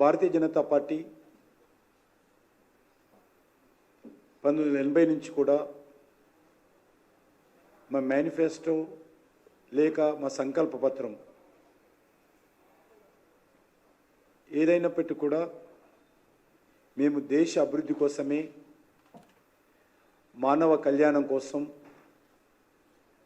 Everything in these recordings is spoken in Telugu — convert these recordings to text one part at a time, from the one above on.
భారతీయ జనతా పార్టీ 1980 నుంచి కూడా మా మేనిఫెస్టో లేక మా సంకల్ప పత్రం ఏదైనప్పటికీ కూడా మేము దేశ అభివృద్ధి కోసమే, మానవ కళ్యాణం కోసం,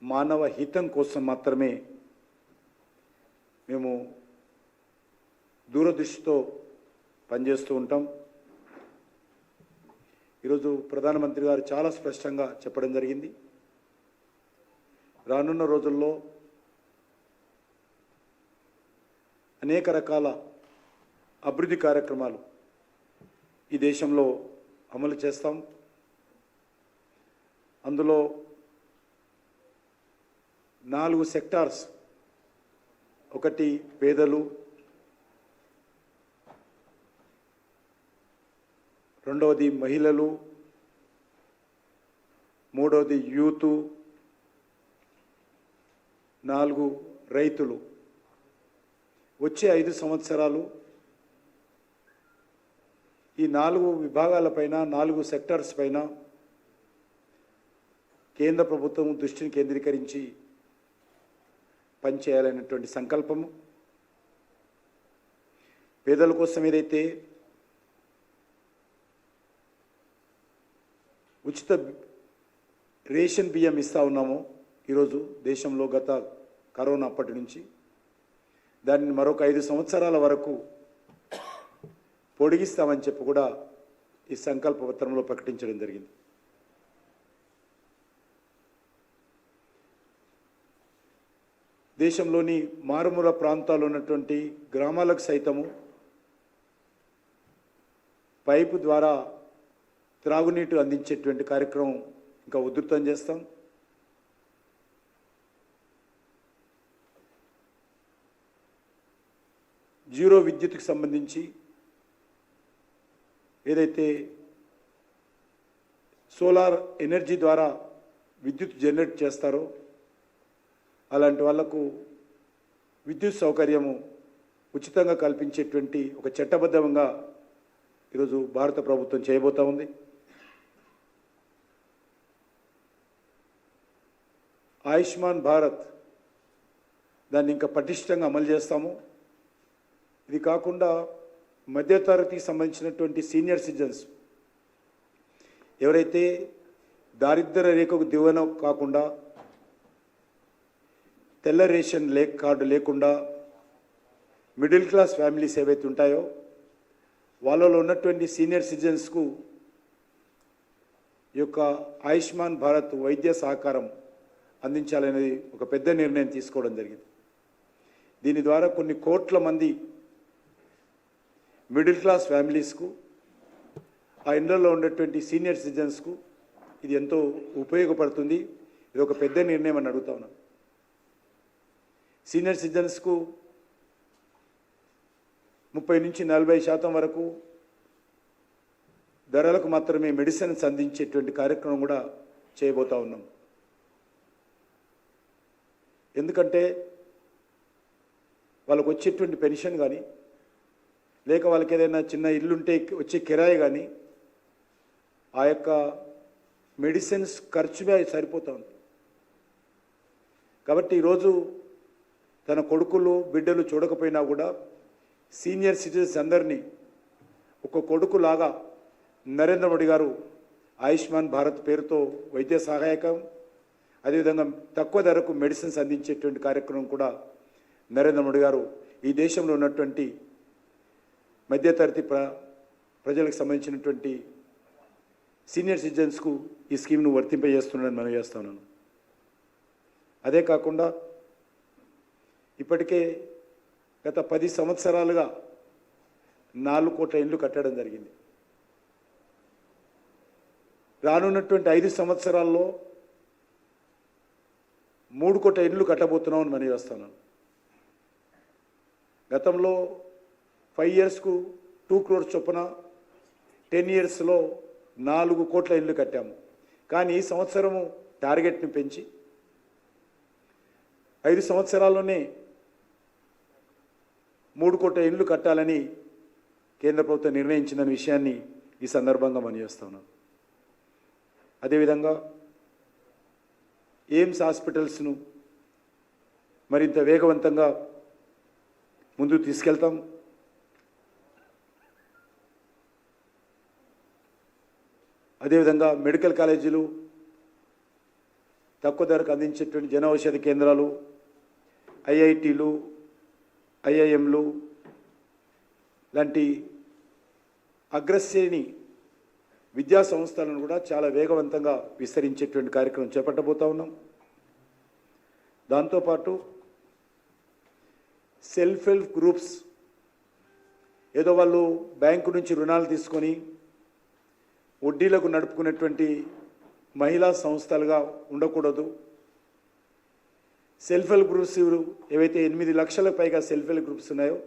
మానవ హితం కోసం మాత్రమే మేము దూరదృష్టితో పనిచేస్తూ ఉంటాం. ఈరోజు ప్రధానమంత్రి గారు చాలా స్పష్టంగా చెప్పడం జరిగింది. రానున్న రోజుల్లో అనేక రకాల అభివృద్ధి కార్యక్రమాలు ఈ దేశంలో అమలు చేస్తాం. అందులో 4 సెక్టార్స్, ఒకటి పేదలు, రెండవది మహిళలు, మూడవది యూత్, 4 రైతులు. వచ్చే 5 సంవత్సరాలు ఈ 4 విభాగాలపైన, 4 సెక్టార్స్ పైన కేంద్ర ప్రభుత్వం దృష్టిని కేంద్రీకరించి పనిచేయాలనేటువంటి సంకల్పము. పేదల కోసం ఏదైతే ఉచిత రేషన్ బియ్యం ఇస్తూ ఉన్నామో ఈరోజు దేశంలో గత కరోనా అప్పటి నుంచి, దాన్ని మరొక 5 సంవత్సరాల వరకు పొడిగిస్తామని చెప్పి కూడా ఈ సంకల్ప పత్రంలో ప్రకటించడం జరిగింది. దేశంలోని మారుమూల ప్రాంతాల్లో ఉన్నటువంటి గ్రామాలకు సైతము పైపు ద్వారా త్రాగునీటి అందించేటువంటి కార్యక్రమం ఇంకా ఉధృతం చేస్తాం. జీరో విద్యుత్కి సంబంధించి ఏదైతే సోలార్ ఎనర్జీ ద్వారా విద్యుత్ జనరేట్ చేస్తారో అలాంటి వాళ్లకు విద్యుత్ సౌకర్యము ఉచితంగా కల్పించేటువంటి ఒక చట్టబద్ధంగా ఈరోజు భారత ప్రభుత్వం చేయబోతా ఉంది. ఆయుష్మాన్ భారత్ దాన్ని ఇంకా పటిష్టంగా అమలు చేస్తాము. ఇది కాకుండా మధ్యతరగతికి సంబంధించినటువంటి సీనియర్ సిటిజన్స్ ఎవరైతే దారిద్ర్య రేఖకు దిగువన కాకుండా, తెల్ల రేషన్ కార్డు లేకుండా మిడిల్ క్లాస్ ఫ్యామిలీస్ ఏవైతే ఉంటాయో వాళ్ళలో ఉన్నటువంటి సీనియర్ సిటిజన్స్కు ఈ యొక్క ఆయుష్మాన్ భారత్ వైద్య సహకారం అందించాలనేది ఒక పెద్ద నిర్ణయం తీసుకోవడం జరిగింది. దీని ద్వారా కొన్ని కోట్ల మంది మిడిల్ క్లాస్ ఫ్యామిలీస్కు, ఆ ఇండ్లలో ఉన్నటువంటి సీనియర్ సిటిజన్స్కు ఇది ఎంతో ఉపయోగపడుతుంది. ఇది ఒక పెద్ద నిర్ణయం అని అడుగుతా ఉన్నాను. సీనియర్ సిటిజన్స్కు 30 నుంచి 40% వరకు ధరలకు మాత్రమే మెడిసిన్స్ అందించేటువంటి కార్యక్రమం కూడా చేయబోతా ఉన్నాం. ఎందుకంటే వాళ్ళకు వచ్చేటువంటి పెన్షన్ కానీ, లేక వాళ్ళకి ఏదైనా చిన్న ఇల్లుంటే వచ్చే కిరాయి కానీ, ఆ యొక్క మెడిసిన్స్ ఖర్చుగా సరిపోతూ ఉంది. కాబట్టి ఈరోజు తన కొడుకులు బిడ్డలు చూడకపోయినా కూడా సీనియర్ సిటిజన్స్ అందరినీ ఒక కొడుకులాగా నరేంద్ర మోడీ గారు ఆయుష్మాన్ భారత్ పేరుతో వైద్య సహాయకం, అదేవిధంగా తక్కువ ధరకు మెడిసిన్స్ అందించేటువంటి కార్యక్రమం కూడా నరేంద్ర మోడీ గారు ఈ దేశంలో ఉన్నటువంటి మధ్యతరగతి ప్రజలకు సంబంధించినటువంటి సీనియర్ సిటిజన్స్కు ఈ స్కీమ్ను వర్తింపజేస్తున్నానని మనం చేస్తున్నాను. అదే కాకుండా ఇప్పటికే గత 10 సంవత్సరాలుగా 4 కోట్ల ఇండ్లు కట్టడం జరిగింది. రానున్నటువంటి 5 సంవత్సరాల్లో 3 కోట్ల ఇండ్లు కట్టబోతున్నామని మనం చేస్తున్నాను. గతంలో 5 ఇయర్స్కు 2 crores చొప్పున 10 ఇయర్స్లో 4 కోట్ల ఇళ్ళు కట్టాము. కానీ ఈ సంవత్సరము టార్గెట్ని పెంచి 5 సంవత్సరాల్లోనే 3 కోట్ల ఇళ్ళు కట్టాలని కేంద్ర ప్రభుత్వం నిర్ణయించిందనే విషయాన్ని ఈ సందర్భంగా మనవిస్తా ఉన్నాను. అదేవిధంగా ఎయిమ్స్ హాస్పిటల్స్ను మరింత వేగవంతంగా ముందుకు తీసుకెళ్తాం. అదేవిధంగా మెడికల్ కాలేజీలు, తక్కువ ధరకు అందించేటువంటి జన ఔషధ కేంద్రాలు, ఐఐటీలు, ఐఐఎంలు లాంటి అగ్రశ్రేణి విద్యా సంస్థలను కూడా చాలా వేగవంతంగా విస్తరించేటువంటి కార్యక్రమం చేపట్టబోతా ఉన్నాం. దాంతోపాటు సెల్ఫ్ హెల్ప్ గ్రూప్స్, ఏదో వాళ్ళు బ్యాంకు నుంచి రుణాలు తీసుకొని వడ్డీలకు నడుపుకునేటువంటి మహిళా సంస్థలుగా ఉండకూడదు. సెల్ఫ్ హెల్ప్ గ్రూప్స్ ఏవైతే 8 లక్షలకు పైగా సెల్ఫ్ హెల్ప్ గ్రూప్స్ ఉన్నాయో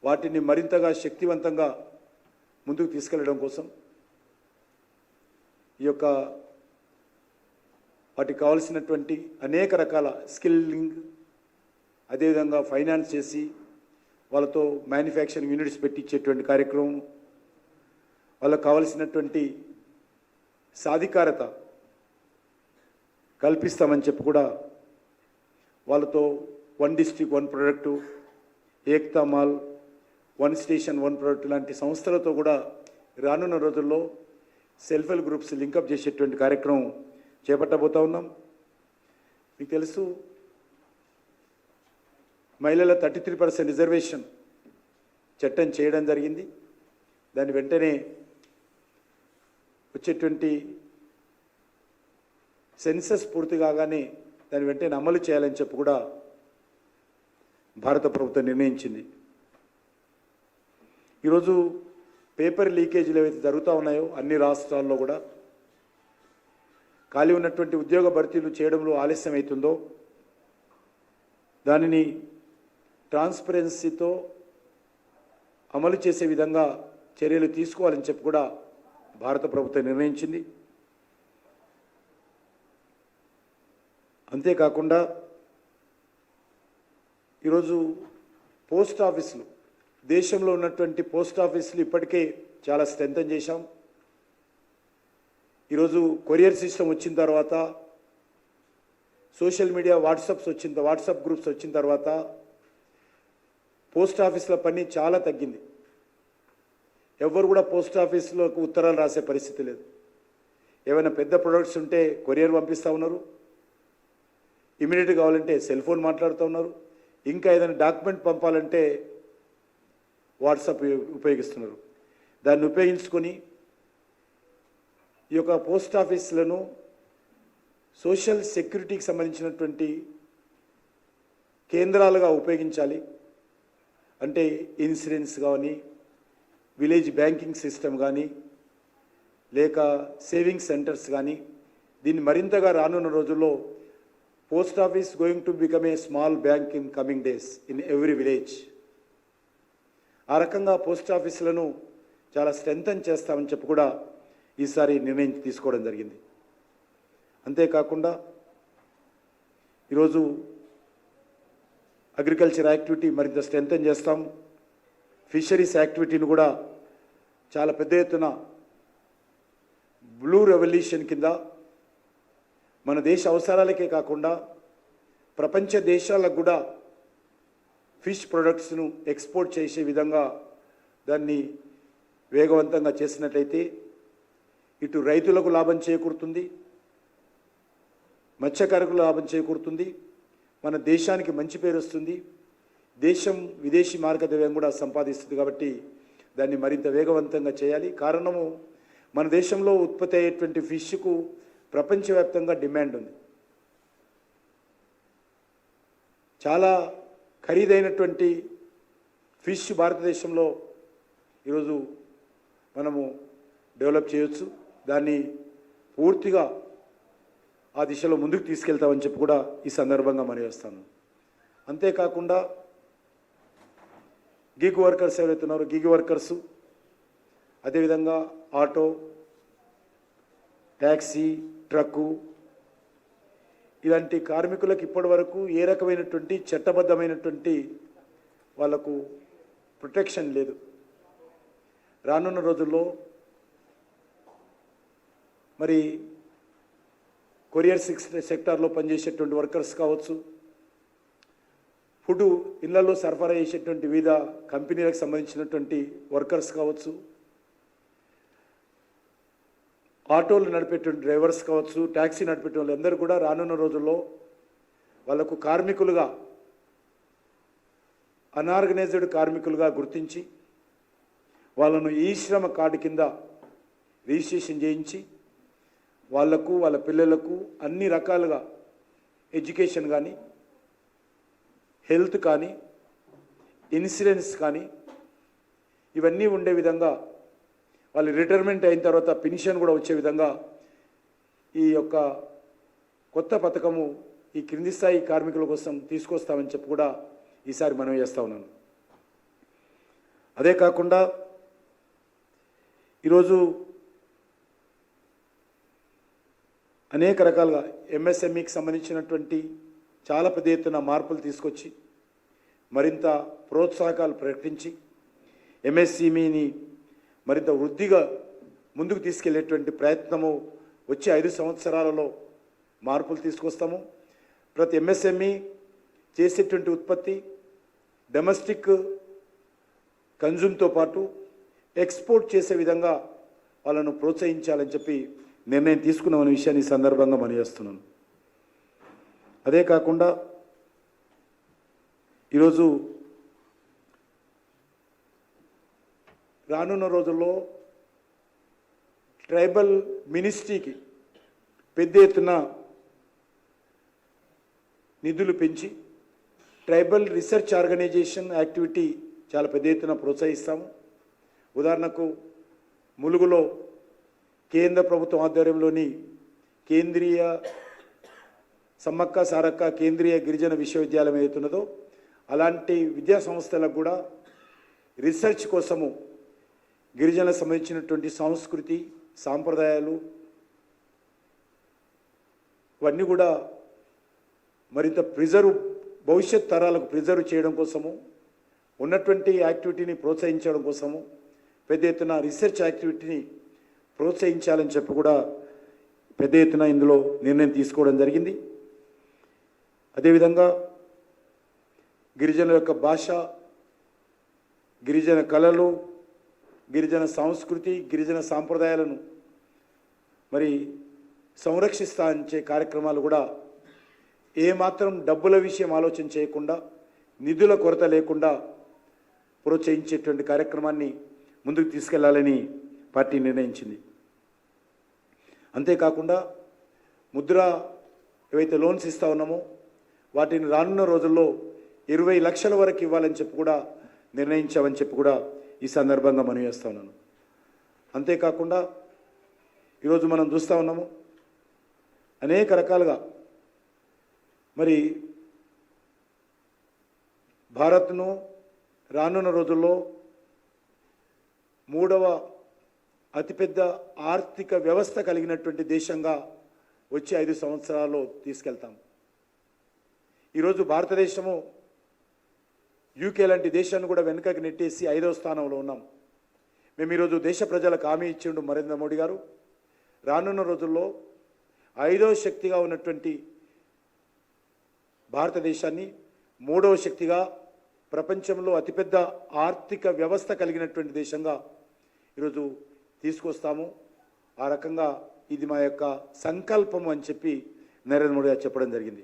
వాటిని మరింతగా శక్తివంతంగా ముందుకు తీసుకెళ్లడం కోసం ఈ యొక్క వాటికి కావాల్సినటువంటి అనేక రకాల స్కిల్లింగ్, అదేవిధంగా ఫైనాన్స్ చేసి వాళ్ళతో మ్యానుఫ్యాక్చరింగ్ యూనిట్స్ పెట్టించేటువంటి కార్యక్రమం, వాళ్ళకు కావాల్సినటువంటి సాధికారత కల్పిస్తామని చెప్పి కూడా వాళ్ళతో 1 district 1 product, Ekta mall, 1 station 1 product లాంటి సంస్థలతో కూడా రానున్న రోజుల్లో సెల్ఫ్ హెల్ప్ గ్రూప్స్ లింకప్ చేసేటువంటి కార్యక్రమం చేపట్టబోతా ఉన్నాం. మీకు తెలుసు, మహిళల 33% రిజర్వేషన్ చట్టం చేయడం జరిగింది. దాని వెంటనే వచ్చేటువంటి సెన్సస్ పూర్తి కాగానే దాని వెంటనే అమలు చేయాలని చెప్పి కూడా భారత ప్రభుత్వం నిర్ణయించింది. ఈరోజు పేపర్ లీకేజీలు ఏవైతే జరుగుతూ ఉన్నాయో అన్ని రాష్ట్రాల్లో కూడా ఖాళీ ఉన్నటువంటి ఉద్యోగ భర్తీలు చేయడంలో ఆలస్యం అవుతుందో దానిని ట్రాన్స్పరెన్సీతో అమలు చేసే విధంగా చర్యలు తీసుకోవాలని చెప్పి కూడా భారత ప్రభుత్వం నిర్ణయించింది. అంతేకాకుండా ఈరోజు పోస్ట్ ఆఫీసులు, దేశంలో ఉన్నటువంటి పోస్ట్ ఆఫీసులు ఇప్పటికే చాలా స్ట్రెంథన్ చేశాం. ఈరోజు కొరియర్ సిస్టమ్ వచ్చిన తర్వాత, సోషల్ మీడియా వాట్సాప్ గ్రూప్స్ వచ్చిన తర్వాత పోస్ట్ ఆఫీసుల పని చాలా తగ్గింది. ఎవరు కూడా పోస్ట్ ఆఫీసులకు ఉత్తరాలు రాసే పరిస్థితి లేదు. ఏమైనా పెద్ద ప్రొడక్ట్స్ ఉంటే కొరియర్ పంపిస్తూ ఉన్నారు, ఇమీడియట్గా కావాలంటే సెల్ ఫోన్ మాట్లాడుతూ ఉన్నారు, ఇంకా ఏదైనా డాక్యుమెంట్ పంపాలంటే వాట్సాప్ ఉపయోగిస్తున్నారు. దాన్ని ఉపయోగించుకొని ఈ యొక్క పోస్ట్ ఆఫీసులను సోషల్ సెక్యూరిటీకి సంబంధించినటువంటి కేంద్రాలుగా ఉపయోగించాలి. అంటే ఇన్సూరెన్స్ కానీ, విలేజ్ బ్యాంకింగ్ సిస్టమ్ కానీ, లేక సేవింగ్ సెంటర్స్ కానీ, దీన్ని మరింతగా రానున్న రోజుల్లో post office going to become a small bank in coming days in every village. ఆ రకంగా పోస్ట్ ఆఫీసులను చాలా స్ట్రెంథన్ చేస్తామని చెప్పి కూడా ఈసారి నిర్ణయం తీసుకోవడం జరిగింది. అంతేకాకుండా ఈరోజు అగ్రికల్చర్ యాక్టివిటీ మరింత స్ట్రెంథన్ చేస్తాం. ఫిషరీస్ యాక్టివిటీని కూడా చాలా పెద్ద ఎత్తున బ్లూ రెవల్యూషన్ కింద మన దేశ అవసరాలకే కాకుండా ప్రపంచ దేశాలకు కూడా ఫిష్ ప్రొడక్ట్స్ను ఎక్స్పోర్ట్ చేసే విధంగా దాన్ని వేగవంతంగా చేసినట్లయితే ఇటు రైతులకు లాభం చేకూరుతుంది, మత్స్యకారులకు లాభం చేకూరుతుంది, మన దేశానికి మంచి పేరు వస్తుంది, దేశం విదేశీ మార్గద్రవ్యం కూడా సంపాదిస్తుంది. కాబట్టి దాన్ని మరింత వేగవంతంగా చేయాలి. కారణము, మన దేశంలో ఉత్పత్తి అయ్యేటువంటి ఫిష్కు ప్రపంచవ్యాప్తంగా డిమాండ్ ఉంది. చాలా ఖరీదైనటువంటి ఫిష్ భారతదేశంలో ఈరోజు మనము డెవలప్ చేయొచ్చు. దాన్ని పూర్తిగా ఆ దిశలో ముందుకు తీసుకెళ్తామని చెప్పి కూడా ఈ సందర్భంగా మనవేస్తాను. అంతేకాకుండా గిగ్ వర్కర్స్ ఎవరైతే ఉన్నారో గిగ్ వర్కర్సు, అదేవిధంగా ఆటో, ట్యాక్సీ, ట్రక్కు ఇలాంటి కార్మికులకు ఇప్పటి వరకు ఏ రకమైనటువంటి చట్టబద్ధమైనటువంటి వాళ్లకు ప్రొటెక్షన్ లేదు. రానున్న రోజుల్లో మరి కొరియర్ సెక్టార్లో పనిచేసేటువంటి వర్కర్స్ కావచ్చు, ఫుడ్ ఇళ్లలో సరఫరా చేసేటువంటి వివిధ కంపెనీలకు సంబంధించినటువంటి వర్కర్స్ కావచ్చు, ఆటోలు నడిపేటువంటి డ్రైవర్స్ కావచ్చు, ట్యాక్సీ నడిపేట వాళ్ళందరూ కూడా రానున్న రోజుల్లో వాళ్లకు కార్మికులుగా, అన్ఆర్గనైజ్డ్ కార్మికులుగా గుర్తించి వాళ్ళను ఈ శ్రమ కార్డు కింద రిజిస్ట్రేషన్ చేయించి వాళ్లకు, వాళ్ళ పిల్లలకు అన్ని రకాలుగా ఎడ్యుకేషన్ కానీ, హెల్త్ కానీ, ఇన్సూరెన్స్ కానీ ఇవన్నీ ఉండే విధంగా, వాళ్ళు రిటైర్మెంట్ అయిన తర్వాత పెన్షన్ కూడా వచ్చే విధంగా ఈ యొక్క కొత్త పథకము ఈ క్రింది స్థాయి కార్మికుల కోసం తీసుకొస్తామని చెప్పి కూడా ఈసారి మనం చేస్తూ ఉన్నాను. అదే కాకుండా ఈరోజు అనేక రకాలుగా ఎంఎస్ఎంఈకి సంబంధించినటువంటి చాలా పెద్ద ఎత్తున మార్పులు తీసుకొచ్చి మరింత ప్రోత్సాహకాలు ప్రకటించి ఎంఎస్ఎంఈని మరింత వృద్ధిగా ముందుకు తీసుకెళ్లేటువంటి ప్రయత్నము వచ్చే 5 సంవత్సరాలలో మార్పులు తీసుకొస్తాము. ప్రతి ఎంఎస్ఎంఈ చేసేటువంటి ఉత్పత్తి డొమెస్టిక్ కన్జ్యూమ్తో పాటు ఎక్స్పోర్ట్ చేసే విధంగా వాళ్ళను ప్రోత్సహించాలని చెప్పి నిర్ణయం తీసుకున్నామనే విషయాన్ని ఈ సందర్భంగా మనం చేస్తున్నాను. అదే కాకుండా ఈరోజు రానున్న రోజుల్లో ట్రైబల్ మినిస్ట్రీకి పెద్ద ఎత్తున నిధులు పెంచి ట్రైబల్ రీసెర్చ్ ఆర్గనైజేషన్ యాక్టివిటీ చాలా పెద్ద ఎత్తున ప్రోత్సహిస్తాము. ఉదాహరణకు ములుగులో కేంద్ర ప్రభుత్వం ఆధ్వర్యంలోని కేంద్రీయ సమ్మక్క సారక్క కేంద్రీయ గిరిజన విశ్వవిద్యాలయం ఏదైతున్నదో అలాంటి విద్యా సంస్థలకు కూడా రీసెర్చ్ కోసము గిరిజనలకు సంబంధించినటువంటి సంస్కృతి, సాంప్రదాయాలు ఇవన్నీ కూడా మరింత భవిష్యత్ తరాలకు ప్రిజర్వ్ చేయడం కోసము, ఉన్నటువంటి యాక్టివిటీని ప్రోత్సహించడం కోసము పెద్ద ఎత్తున రీసెర్చ్ యాక్టివిటీని ప్రోత్సహించాలని చెప్పి కూడా పెద్ద ఎత్తున ఇందులో నిర్ణయం తీసుకోవడం జరిగింది. అదేవిధంగా గిరిజనుల యొక్క భాష, గిరిజన కళలు, గిరిజన సంస్కృతి, గిరిజన సాంప్రదాయాలను మరి సంరక్షించే కార్యక్రమాలు కూడా ఏమాత్రం డబ్బుల విషయం ఆలోచన చేయకుండా, నిధుల కొరత లేకుండా ప్రోత్సహించేటువంటి కార్యక్రమాన్ని ముందుకు తీసుకెళ్లాలని పార్టీ నిర్ణయించింది. అంతేకాకుండా ముద్ర ఏవైతే లోన్స్ ఇస్తా ఉన్నామో వాటిని రానున్న రోజుల్లో 20 లక్షల వరకు ఇవ్వాలని చెప్పి కూడా నిర్ణయించామని చెప్పి కూడా ఈ సందర్భంగా మనం చేస్తూ ఉన్నాను. అంతేకాకుండా ఈరోజు మనం చూస్తూ ఉన్నాము అనేక రకాలుగా మరి భారత్ను రానున్న రోజుల్లో 3వ అతిపెద్ద ఆర్థిక వ్యవస్థ కలిగినటువంటి దేశంగా వచ్చే 5 సంవత్సరాల్లో తీసుకెళ్తాం. ఈరోజు భారతదేశము యూకే లాంటి దేశాన్ని కూడా వెనుకకి నెట్టేసి 5వ స్థానంలో ఉన్నాం. మేము ఈరోజు దేశ ప్రజలకు హామీ ఇచ్చిండు నరేంద్ర మోడీ గారు, రానున్న రోజుల్లో 5వ శక్తిగా ఉన్నటువంటి భారతదేశాన్ని 3వ శక్తిగా, ప్రపంచంలో అతిపెద్ద ఆర్థిక వ్యవస్థ కలిగినటువంటి దేశంగా ఈరోజు తీసుకొస్తాము. ఆ రకంగా ఇది మా యొక్క సంకల్పం అని చెప్పి నరేంద్ర మోడీ గారు చెప్పడం జరిగింది.